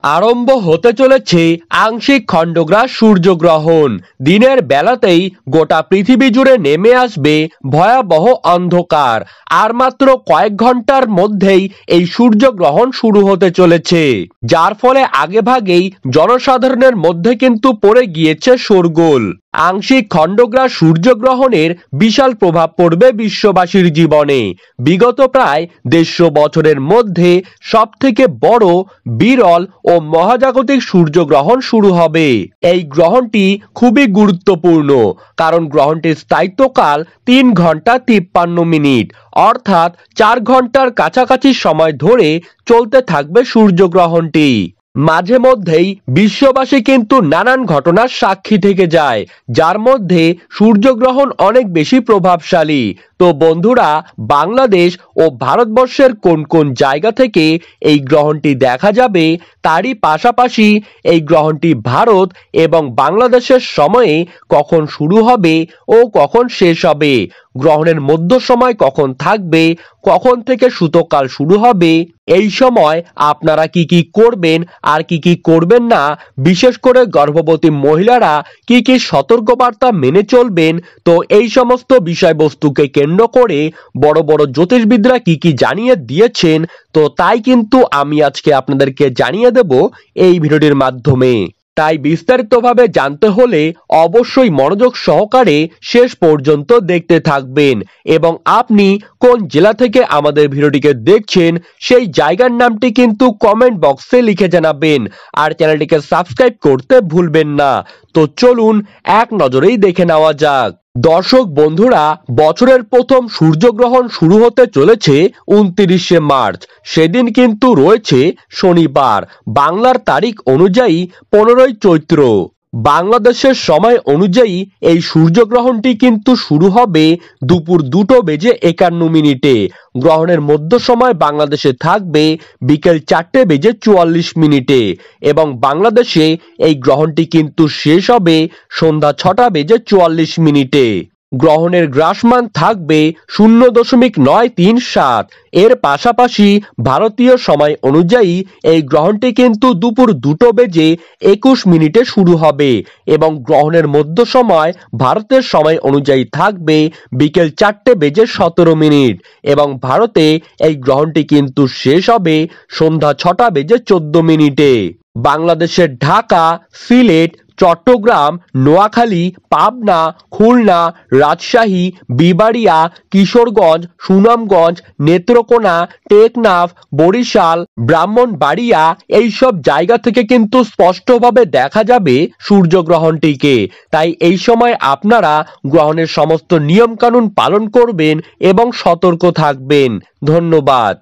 আরম্ভ হতে চলেছে আংশিক খণ্ডগ্রাস সূর্যগ্রহণ। দিনের বেলাতেই গোটা পৃথিবী জুড়ে নেমে আসবে ভয়াবহ অন্ধকার। আর মাত্র কয়েক ঘন্টার মধ্যেই এই সূর্যগ্রহণ শুরু হতে চলেছে, যার ফলে আগেভাগেই জনসাধারণের মধ্যে কিন্তু পড়ে গিয়েছে শোরগোল। আংশিক খণ্ডগ্রাস সূর্যগ্রহণের বিশাল প্রভাব পড়বে বিশ্ববাসীর জীবনে। বিগত প্রায় 150 বছরের মধ্যে সবথেকে বড়, বিরল ও মহাজাগতিক সূর্যগ্রহণ শুরু হবে। এই গ্রহণটি খুবই গুরুত্বপূর্ণ, কারণ গ্রহণটির স্থায়িত্বকাল 3 ঘন্টা 53 মিনিট, অর্থাৎ 4 ঘন্টার কাছাকাছি সময় ধরে চলতে থাকবে সূর্যগ্রহণটি। মাঝে মধ্যেই বিশ্ববাসী কিন্তু নানান ঘটনার সাক্ষী থেকে যায়, যার মধ্যে সূর্যগ্রহণ অনেক বেশি প্রভাবশালী। তো বন্ধুরা, বাংলাদেশ ও ভারতবর্ষের কোন কোন জায়গা থেকে এই গ্রহণটি দেখা যাবে, তারই পাশাপাশি এই গ্রহণটি ভারত এবং বাংলাদেশের সময়ে কখন শুরু হবে ও কখন শেষ হবে, গ্রহণের মধ্য সময় কখন থাকবে, কখন থেকে সূতককাল শুরু হবে, এই সময় আপনারা কি কি করবেন আর কি কি করবেন না, বিশেষ করে গর্ভবতী মহিলারা কি কি সতর্কবার্তা মেনে চলবেন, তো এই সমস্ত বিষয়বস্তুকে কেন্দ্র করে বড় বড় জ্যোতিষবিদরা কি কি জানিয়ে দিয়েছেন, তো তাই কিন্তু আমি আজকে আপনাদেরকে জানিয়ে দেব এই ভিডিওটির মাধ্যমে। তাই বিস্তারিতভাবে জানতে হলে অবশ্যই মনোযোগ সহকারে শেষ পর্যন্ত দেখতে থাকবেন, এবং আপনি কোন জেলা থেকে আমাদের ভিডিওটিকে দেখছেন সেই জায়গার নামটি কিন্তু কমেন্ট বক্সে লিখে জানাবেন, আর চ্যানেলটিকে সাবস্ক্রাইব করতে ভুলবেন না। তো চলুন এক নজরেই দেখে নেওয়া যাক। দর্শক বন্ধুরা, বছরের প্রথম সূর্যগ্রহণ শুরু হতে চলেছে 29শে মার্চ। সেদিন কিন্তু রয়েছে শনিবার। বাংলার তারিখ অনুযায়ী 15ই চৈত্র। বাংলাদেশের সময় অনুযায়ী এই সূর্যগ্রহণটি কিন্তু শুরু হবে দুপুর 2:51 গ্রহণের মধ্য সময় বাংলাদেশে থাকবে বিকেল 4:44 এবং বাংলাদেশে এই গ্রহণটি কিন্তু শেষ হবে সন্ধ্যা 6:44। গ্রহণের গ্রাসমান থাকবে 0.937। এর পাশাপাশি ভারতীয় সময় অনুযায়ী এই গ্রহণটি কিন্তু দুপুর 2:21 শুরু হবে এবং গ্রহণের মধ্য সময় ভারতের সময় অনুযায়ী থাকবে বিকেল 4:17 এবং ভারতে এই গ্রহণটি কিন্তু শেষ হবে সন্ধ্যা 6:14। বাংলাদেশের ঢাকা, সিলেট, চট্টগ্রাম, নোয়াখালী, পাবনা, খুলনা, রাজশাহী, বিবাড়িয়া, কিশোরগঞ্জ, সুনামগঞ্জ, নেত্রকোনা, টেকনাফ, বরিশাল, ব্রাহ্মণবাড়িয়া এইসব জায়গা থেকে কিন্তু স্পষ্টভাবে দেখা যাবে সূর্যগ্রহণটিকে। তাই এই সময় আপনারা গ্রহণের সমস্ত নিয়মকানুন পালন করবেন এবং সতর্ক থাকবেন। ধন্যবাদ।